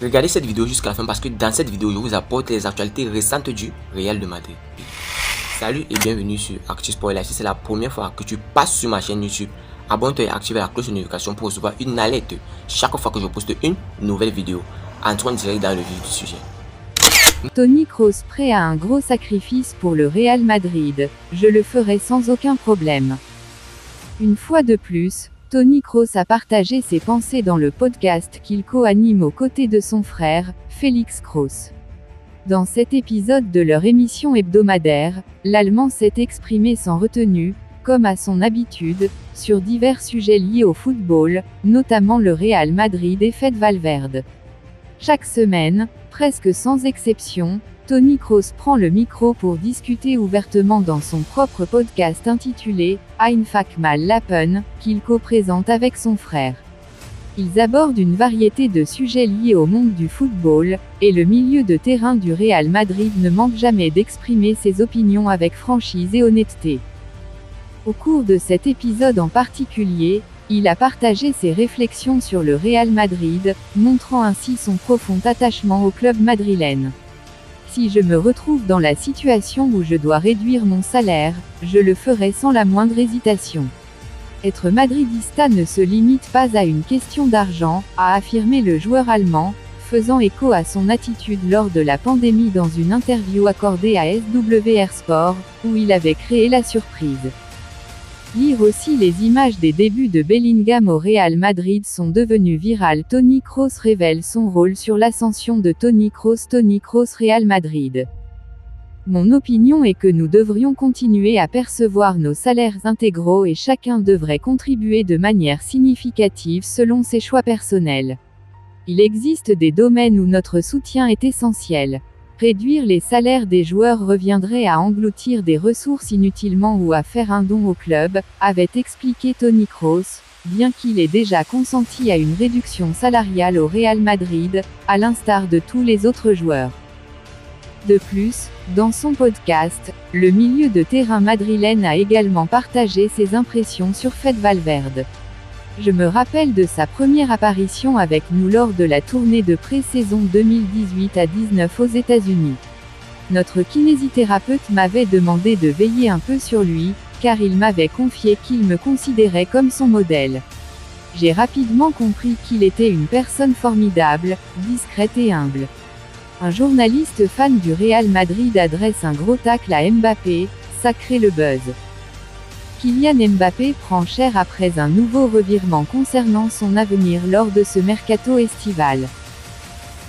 Regardez cette vidéo jusqu'à la fin parce que dans cette vidéo, je vous apporte les actualités récentes du Real de Madrid. Salut et bienvenue sur Actu Sport Live. Si c'est la première fois que tu passes sur ma chaîne YouTube, abonne-toi et active la cloche de notification pour recevoir une alerte chaque fois que je poste une nouvelle vidéo. Entrons direct dans le vif du sujet. Toni Kroos prêt à un gros sacrifice pour le Real Madrid, je le ferai sans aucun problème. Une fois de plus, Toni Kroos a partagé ses pensées dans le podcast qu'il co-anime aux côtés de son frère, Félix Kroos. Dans cet épisode de leur émission hebdomadaire, l'Allemand s'est exprimé sans retenue, comme à son habitude, sur divers sujets liés au football, notamment le Real Madrid et Fede Valverde. Chaque semaine, presque sans exception, Toni Kroos prend le micro pour discuter ouvertement dans son propre podcast intitulé « Einfach mal Lappen » qu'il co-présente avec son frère. Ils abordent une variété de sujets liés au monde du football, et le milieu de terrain du Real Madrid ne manque jamais d'exprimer ses opinions avec franchise et honnêteté. Au cours de cet épisode en particulier, il a partagé ses réflexions sur le Real Madrid, montrant ainsi son profond attachement au club madrilène. Si je me retrouve dans la situation où je dois réduire mon salaire, je le ferai sans la moindre hésitation. Être madridista ne se limite pas à une question d'argent, a affirmé le joueur allemand, faisant écho à son attitude lors de la pandémie dans une interview accordée à SWR Sport, où il avait créé la surprise. Lire aussi les images des débuts de Bellingham au Real Madrid sont devenues virales. Toni Kroos révèle son rôle sur l'ascension de Toni Kroos. Toni Kroos Real Madrid. Mon opinion est que nous devrions continuer à percevoir nos salaires intégraux et chacun devrait contribuer de manière significative selon ses choix personnels. Il existe des domaines où notre soutien est essentiel. Réduire les salaires des joueurs reviendrait à engloutir des ressources inutilement ou à faire un don au club, avait expliqué Toni Kroos, bien qu'il ait déjà consenti à une réduction salariale au Real Madrid, à l'instar de tous les autres joueurs. De plus, dans son podcast, le milieu de terrain madrilène a également partagé ses impressions sur Fede Valverde. Je me rappelle de sa première apparition avec nous lors de la tournée de pré-saison 2018 à 19 aux États-Unis. Notre kinésithérapeute m'avait demandé de veiller un peu sur lui, car il m'avait confié qu'il me considérait comme son modèle. J'ai rapidement compris qu'il était une personne formidable, discrète et humble. Un journaliste fan du Real Madrid adresse un gros tacle à Mbappé, ça crée le buzz. Kylian Mbappé prend cher après un nouveau revirement concernant son avenir lors de ce mercato estival.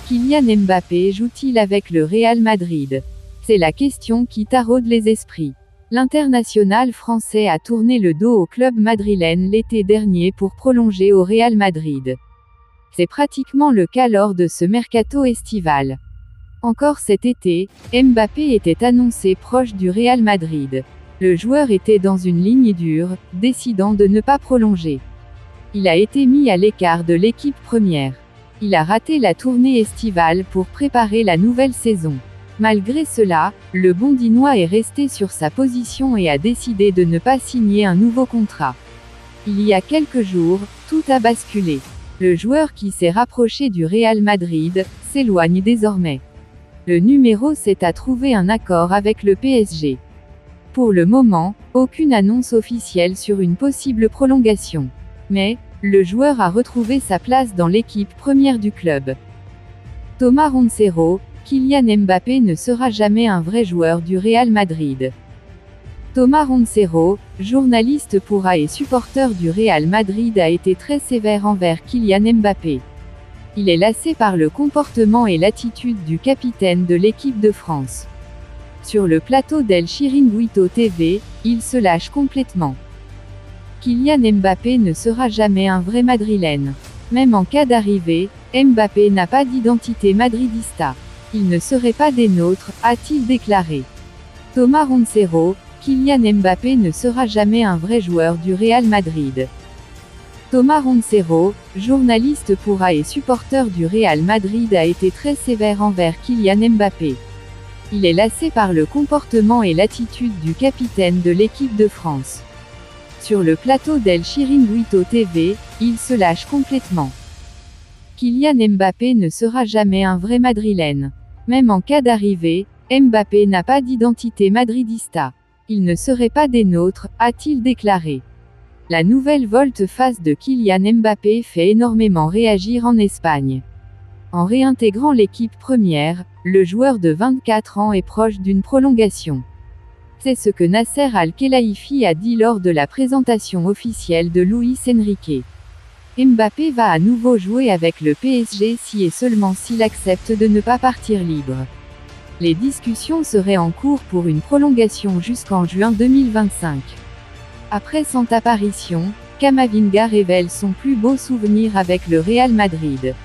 Kylian Mbappé joue-t-il avec le Real Madrid? C'est la question qui taraude les esprits. L'international français a tourné le dos au club madrilène l'été dernier pour prolonger au Real Madrid. C'est pratiquement le cas lors de ce mercato estival. Encore cet été, Mbappé était annoncé proche du Real Madrid. Le joueur était dans une ligne dure, décidant de ne pas prolonger. Il a été mis à l'écart de l'équipe première. Il a raté la tournée estivale pour préparer la nouvelle saison. Malgré cela, le Bondinois est resté sur sa position et a décidé de ne pas signer un nouveau contrat. Il y a quelques jours, tout a basculé. Le joueur qui s'est rapproché du Real Madrid s'éloigne désormais. Le numéro 7 a trouvé un accord avec le PSG. Pour le moment, aucune annonce officielle sur une possible prolongation. Mais, le joueur a retrouvé sa place dans l'équipe première du club. Thomas Roncero, Kylian Mbappé ne sera jamais un vrai joueur du Real Madrid. Thomas Roncero, journaliste pour A et supporter du Real Madrid a été très sévère envers Kylian Mbappé. Il est lassé par le comportement et l'attitude du capitaine de l'équipe de France. Sur le plateau d'El Chiringuito TV, il se lâche complètement. Kylian Mbappé ne sera jamais un vrai madrilène. Même en cas d'arrivée, Mbappé n'a pas d'identité madridista. Il ne serait pas des nôtres, a-t-il déclaré. Thomas Roncero, Kylian Mbappé ne sera jamais un vrai joueur du Real Madrid. Thomas Roncero, journaliste pour A et supporter du Real Madrid a été très sévère envers Kylian Mbappé. Il est lassé par le comportement et l'attitude du capitaine de l'équipe de France. Sur le plateau d'El Chiringuito TV, il se lâche complètement. Kylian Mbappé ne sera jamais un vrai madrilène. Même en cas d'arrivée, Mbappé n'a pas d'identité madridista. Il ne serait pas des nôtres, a-t-il déclaré. La nouvelle volte-face de Kylian Mbappé fait énormément réagir en Espagne. En réintégrant l'équipe première, le joueur de 24 ans est proche d'une prolongation. C'est ce que Nasser Al-Khelaifi a dit lors de la présentation officielle de Luis Enrique. Mbappé va à nouveau jouer avec le PSG si et seulement s'il accepte de ne pas partir libre. Les discussions seraient en cours pour une prolongation jusqu'en juin 2025. Après 100 apparitions, Camavinga révèle son plus beau souvenir avec le Real Madrid.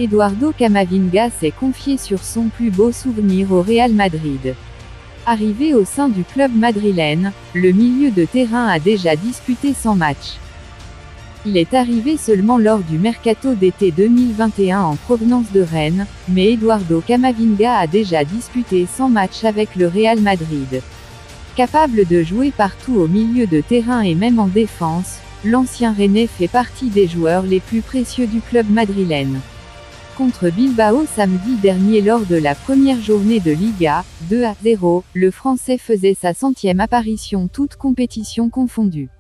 Eduardo Camavinga s'est confié sur son plus beau souvenir au Real Madrid. Arrivé au sein du club madrilène, le milieu de terrain a déjà disputé 100 matchs. Il est arrivé seulement lors du mercato d'été 2021 en provenance de Rennes, mais Eduardo Camavinga a déjà disputé 100 matchs avec le Real Madrid. Capable de jouer partout au milieu de terrain et même en défense, l'ancien Rennais fait partie des joueurs les plus précieux du club madrilène. Contre Bilbao samedi dernier lors de la première journée de Liga, 2-0, le Français faisait sa 100e apparition toute compétition confondue.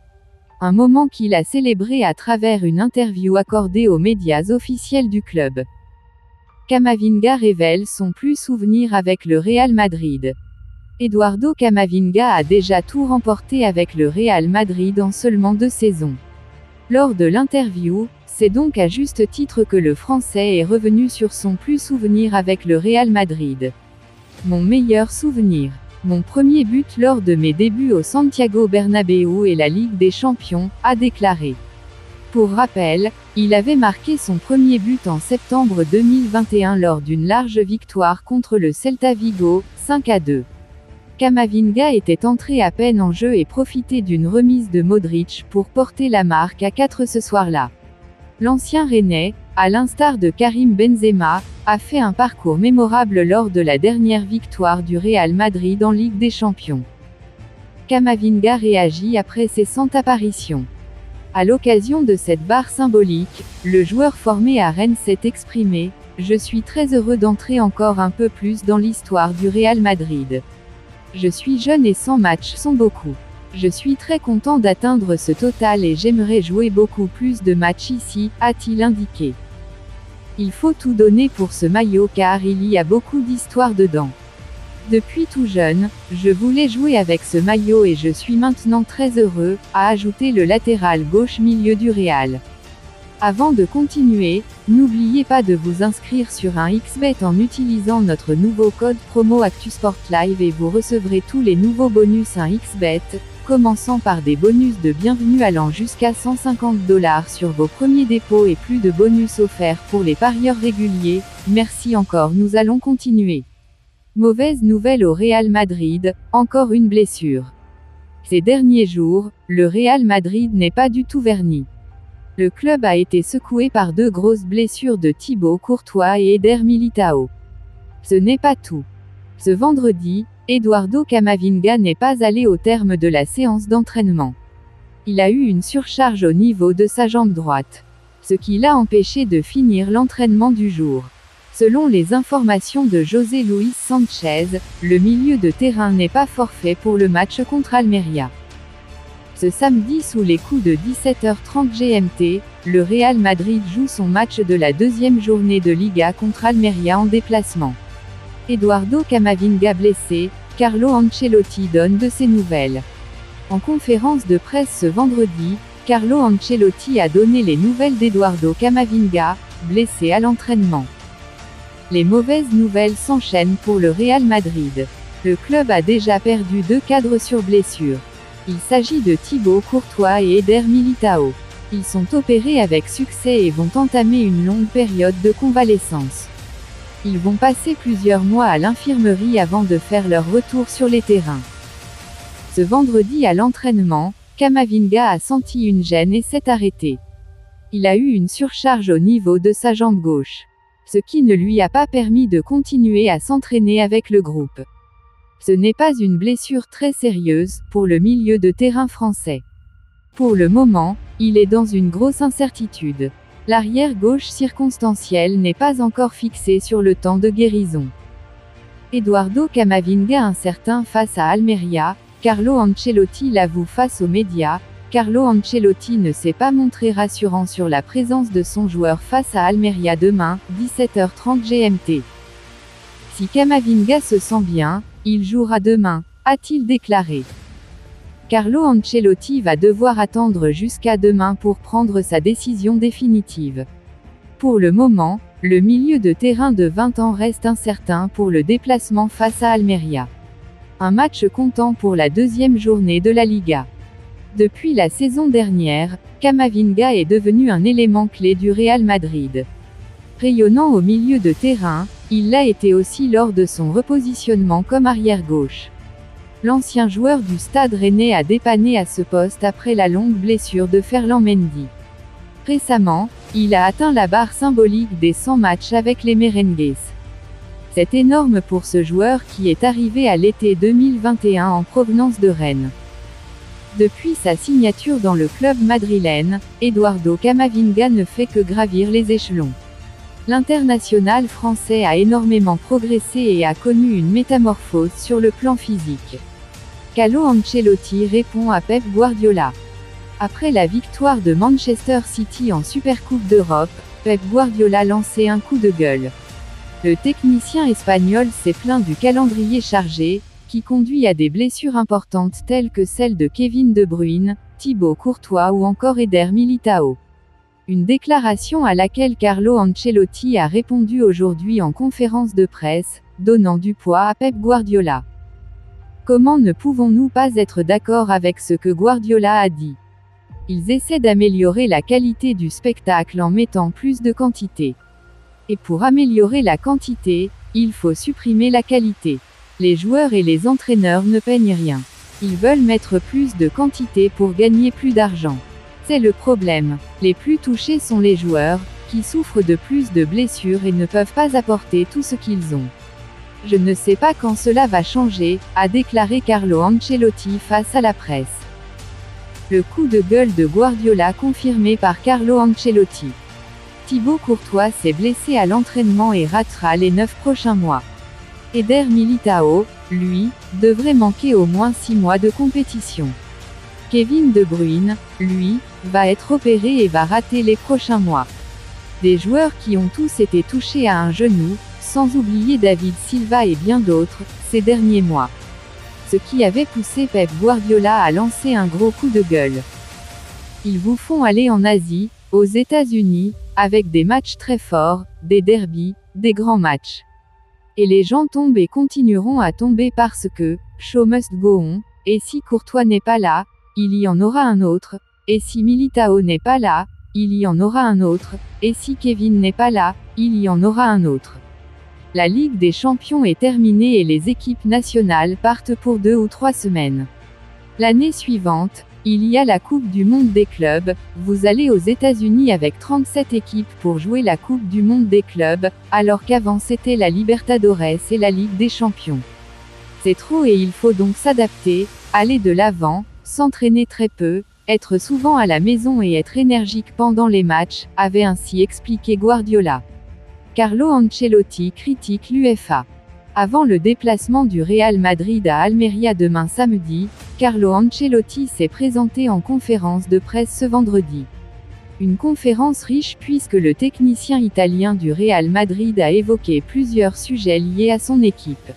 Un moment qu'il a célébré à travers une interview accordée aux médias officiels du club. Camavinga révèle son plus souvenir avec le Real Madrid. Eduardo Camavinga a déjà tout remporté avec le Real Madrid en seulement 2 saisons. Lors de l'interview, c'est donc à juste titre que le Français est revenu sur son plus souvenir avec le Real Madrid. Mon meilleur souvenir. Mon premier but lors de mes débuts au Santiago Bernabéu et la Ligue des Champions, a déclaré. Pour rappel, il avait marqué son premier but en septembre 2021 lors d'une large victoire contre le Celta Vigo, 5-2. Camavinga était entré à peine en jeu et profitait d'une remise de Modric pour porter la marque à 4 ce soir-là. L'ancien Rennais, à l'instar de Karim Benzema, a fait un parcours mémorable lors de la dernière victoire du Real Madrid en Ligue des Champions. Camavinga réagit après ses 100 apparitions. À l'occasion de cette barre symbolique, le joueur formé à Rennes s'est exprimé « Je suis très heureux d'entrer encore un peu plus dans l'histoire du Real Madrid. Je suis jeune et 100 matchs sont beaucoup. Je suis très content d'atteindre ce total et j'aimerais jouer beaucoup plus de matchs ici, a-t-il indiqué. Il faut tout donner pour ce maillot car il y a beaucoup d'histoire dedans. Depuis tout jeune, je voulais jouer avec ce maillot et je suis maintenant très heureux, a ajouté le latéral gauche milieu du Real. Avant de continuer, n'oubliez pas de vous inscrire sur un XBet en utilisant notre nouveau code promo ActuSportLive et vous recevrez tous les nouveaux bonus un XBet, commençant par des bonus de bienvenue allant jusqu'à $150 sur vos premiers dépôts et plus de bonus offerts pour les parieurs réguliers. Merci encore, nous allons continuer. Mauvaise nouvelle au Real Madrid, encore une blessure. Ces derniers jours, le Real Madrid n'est pas du tout verni. Le club a été secoué par 2 grosses blessures de Thibaut Courtois et Eder Militao. Ce n'est pas tout. Ce vendredi, Eduardo Camavinga n'est pas allé au terme de la séance d'entraînement. Il a eu une surcharge au niveau de sa jambe droite. Ce qui l'a empêché de finir l'entraînement du jour. Selon les informations de José Luis Sanchez, le milieu de terrain n'est pas forfait pour le match contre Almeria. Ce samedi sous les coups de 17h30 GMT, le Real Madrid joue son match de la 2e journée de Liga contre Almeria en déplacement. Eduardo Camavinga blessé, Carlo Ancelotti donne de ses nouvelles. En conférence de presse ce vendredi, Carlo Ancelotti a donné les nouvelles d'Eduardo Camavinga, blessé à l'entraînement. Les mauvaises nouvelles s'enchaînent pour le Real Madrid. Le club a déjà perdu 2 cadres sur blessure. Il s'agit de Thibaut Courtois et Eder Militao. Ils sont opérés avec succès et vont entamer une longue période de convalescence. Ils vont passer plusieurs mois à l'infirmerie avant de faire leur retour sur les terrains. Ce vendredi à l'entraînement, Camavinga a senti une gêne et s'est arrêté. Il a eu une surcharge au niveau de sa jambe gauche. Ce qui ne lui a pas permis de continuer à s'entraîner avec le groupe. Ce n'est pas une blessure très sérieuse pour le milieu de terrain français. Pour le moment, il est dans une grosse incertitude. L'arrière gauche circonstanciel n'est pas encore fixé sur le temps de guérison. Eduardo Camavinga incertain face à Almeria, Carlo Ancelotti l'avoue face aux médias. Carlo Ancelotti ne s'est pas montré rassurant sur la présence de son joueur face à Almeria demain, 17h30 GMT. Si Camavinga se sent bien, il jouera demain, a-t-il déclaré. Carlo Ancelotti va devoir attendre jusqu'à demain pour prendre sa décision définitive. Pour le moment, le milieu de terrain de 20 ans reste incertain pour le déplacement face à Almeria. Un match comptant pour la deuxième journée de la Liga. Depuis la saison dernière, Camavinga est devenu un élément clé du Real Madrid. Rayonnant au milieu de terrain, il l'a été aussi lors de son repositionnement comme arrière-gauche. L'ancien joueur du Stade Rennais a dépanné à ce poste après la longue blessure de Ferland Mendy. Récemment, il a atteint la barre symbolique des 100 matchs avec les Merengues. C'est énorme pour ce joueur qui est arrivé à l'été 2021 en provenance de Rennes. Depuis sa signature dans le club madrilène, Eduardo Camavinga ne fait que gravir les échelons. L'international français a énormément progressé et a connu une métamorphose sur le plan physique. Carlo Ancelotti répond à Pep Guardiola. Après la victoire de Manchester City en Supercoupe d'Europe, Pep Guardiola lançait un coup de gueule. Le technicien espagnol s'est plaint du calendrier chargé, qui conduit à des blessures importantes telles que celles de Kevin De Bruyne, Thibaut Courtois ou encore Eder Militao. Une déclaration à laquelle Carlo Ancelotti a répondu aujourd'hui en conférence de presse, donnant du poids à Pep Guardiola. Comment ne pouvons-nous pas être d'accord avec ce que Guardiola a dit? Ils essaient d'améliorer la qualité du spectacle en mettant plus de quantité. Et pour améliorer la quantité, il faut supprimer la qualité. Les joueurs et les entraîneurs ne peignent rien. Ils veulent mettre plus de quantité pour gagner plus d'argent. C'est le problème. Les plus touchés sont les joueurs, qui souffrent de plus de blessures et ne peuvent pas apporter tout ce qu'ils ont. Je ne sais pas quand cela va changer, a déclaré Carlo Ancelotti face à la presse. Le coup de gueule de Guardiola confirmé par Carlo Ancelotti. Thibaut Courtois s'est blessé à l'entraînement et ratera les 9 prochains mois. Eder Militao, lui, devrait manquer au moins 6 mois de compétition. Kevin De Bruyne, lui, va être opéré et va rater les prochains mois. Des joueurs qui ont tous été touchés à un genou, sans oublier David Silva et bien d'autres, ces derniers mois. Ce qui avait poussé Pep Guardiola à lancer un gros coup de gueule. Ils vous font aller en Asie, aux États-Unis, avec des matchs très forts, des derbys, des grands matchs. Et les gens tombent et continueront à tomber parce que, show must go on, et si Courtois n'est pas là, il y en aura un autre, et si Militao n'est pas là, il y en aura un autre, et si Kevin n'est pas là, il y en aura un autre. La Ligue des Champions est terminée et les équipes nationales partent pour 2 ou 3 semaines. L'année suivante, il y a la Coupe du Monde des clubs, vous allez aux États-Unis avec 37 équipes pour jouer la Coupe du Monde des clubs, alors qu'avant c'était la Libertadores et la Ligue des Champions. C'est trop et il faut donc s'adapter, aller de l'avant, s'entraîner très peu, être souvent à la maison et être énergique pendant les matchs, avait ainsi expliqué Guardiola. Carlo Ancelotti critique l'UEFA. Avant le déplacement du Real Madrid à Almeria demain samedi, Carlo Ancelotti s'est présenté en conférence de presse ce vendredi. Une conférence riche puisque le technicien italien du Real Madrid a évoqué plusieurs sujets liés à son équipe.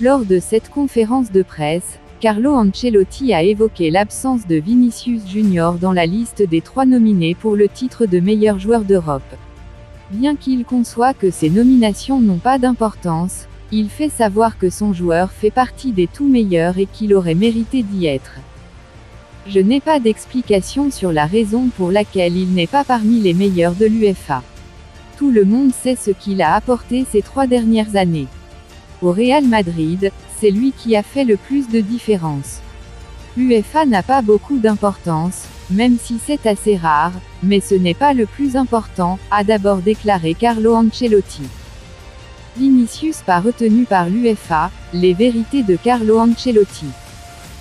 Lors de cette conférence de presse, Carlo Ancelotti a évoqué l'absence de Vinicius Junior dans la liste des 3 nominés pour le titre de meilleur joueur d'Europe. Bien qu'il conçoit que ces nominations n'ont pas d'importance, il fait savoir que son joueur fait partie des tout meilleurs et qu'il aurait mérité d'y être. Je n'ai pas d'explication sur la raison pour laquelle il n'est pas parmi les meilleurs de l'UEFA. Tout le monde sait ce qu'il a apporté ces 3 dernières années. Au Real Madrid, c'est lui qui a fait le plus de différence. L'UEFA n'a pas beaucoup d'importance, même si c'est assez rare, mais ce n'est pas le plus important, a d'abord déclaré Carlo Ancelotti. Vinicius pas retenu par l'UEFA, les vérités de Carlo Ancelotti.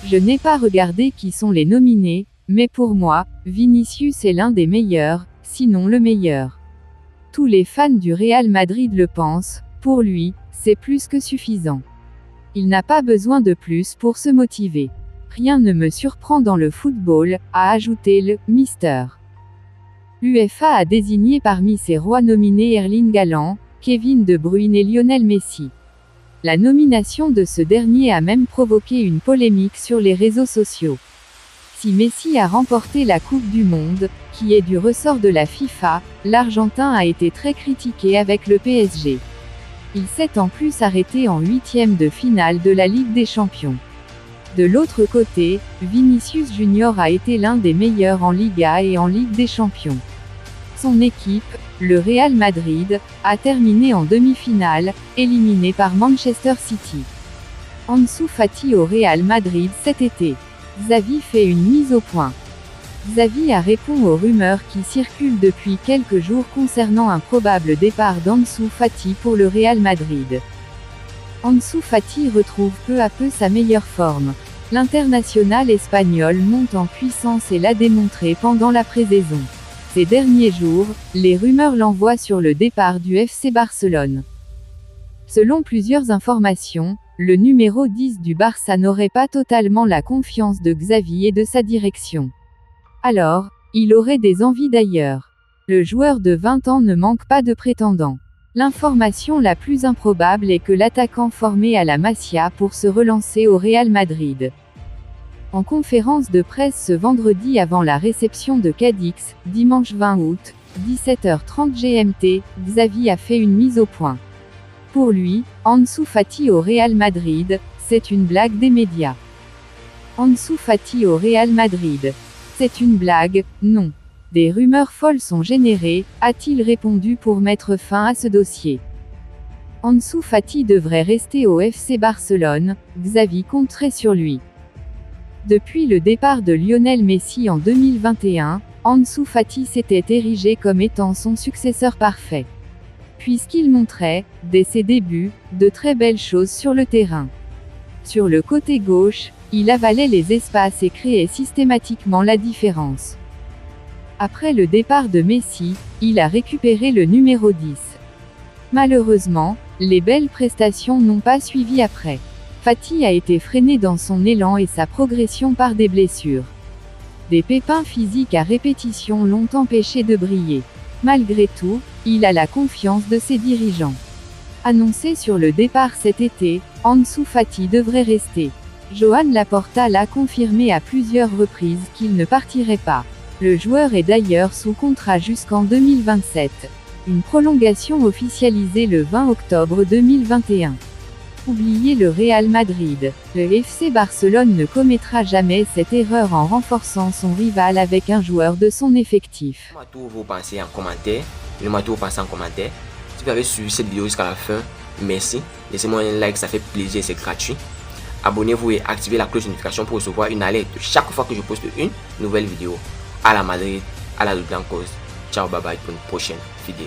Je n'ai pas regardé qui sont les nominés, mais pour moi, Vinicius est l'un des meilleurs, sinon le meilleur. Tous les fans du Real Madrid le pensent, pour lui, c'est plus que suffisant. Il n'a pas besoin de plus pour se motiver. Rien ne me surprend dans le football, a ajouté le Mister. L'UEFA a désigné parmi ses rois nominés Erling Haaland, Kevin De Bruyne et Lionel Messi. La nomination de ce dernier a même provoqué une polémique sur les réseaux sociaux. Si Messi a remporté la Coupe du Monde, qui est du ressort de la FIFA, l'Argentin a été très critiqué avec le PSG. Il s'est en plus arrêté en huitième de finale de la Ligue des Champions. De l'autre côté, Vinicius Junior a été l'un des meilleurs en Liga et en Ligue des Champions. Son équipe, le Real Madrid, a terminé en demi-finale, éliminé par Manchester City. Ansu Fati au Real Madrid cet été. Xavi fait une mise au point. Xavi a répondu aux rumeurs qui circulent depuis quelques jours concernant un probable départ d'Ansu Fati pour le Real Madrid. Ansu Fati retrouve peu à peu sa meilleure forme. L'international espagnol monte en puissance et l'a démontré pendant la pré-saison. Ces derniers jours, les rumeurs l'envoient sur le départ du FC Barcelone. Selon plusieurs informations, le numéro 10 du Barça n'aurait pas totalement la confiance de Xavi et de sa direction. Alors, il aurait des envies d'ailleurs. Le joueur de 20 ans ne manque pas de prétendants. L'information la plus improbable est que l'attaquant formé à la Masia pour se relancer au Real Madrid. En conférence de presse ce vendredi avant la réception de Cadix, dimanche 20 août, 17h30 GMT, Xavi a fait une mise au point. Pour lui, Ansu Fati au Real Madrid, c'est une blague des médias. Ansu Fati au Real Madrid. C'est une blague, non. Des rumeurs folles sont générées, a-t-il répondu pour mettre fin à ce dossier. Ansu Fati devrait rester au FC Barcelone, Xavi compterait sur lui. Depuis le départ de Lionel Messi en 2021, Ansu Fati s'était érigé comme étant son successeur parfait. Puisqu'il montrait, dès ses débuts, de très belles choses sur le terrain. Sur le côté gauche, il avalait les espaces et créait systématiquement la différence. Après le départ de Messi, il a récupéré le numéro 10. Malheureusement, les belles prestations n'ont pas suivi après. Fati a été freiné dans son élan et sa progression par des blessures. Des pépins physiques à répétition l'ont empêché de briller. Malgré tout, il a la confiance de ses dirigeants. Annoncé sur le départ cet été, Ansu Fati devrait rester. Joan Laporta l'a confirmé à plusieurs reprises qu'il ne partirait pas. Le joueur est d'ailleurs sous contrat jusqu'en 2027. Une prolongation officialisée le 20 octobre 2021. Oubliez le Real Madrid. Le FC Barcelone ne commettra jamais cette erreur en renforçant son rival avec un joueur de son effectif. Dites-moi tout vos pensées en commentaire. Dites-moi tout vos pensées en commentaire. Si vous avez suivi cette vidéo jusqu'à la fin, merci. Laissez-moi un like, ça fait plaisir, c'est gratuit. Abonnez-vous et activez la cloche de notification pour recevoir une alerte chaque fois que je poste une nouvelle vidéo. À la Madrid, à la Blancos. Ciao, bye bye pour une prochaine vidéo.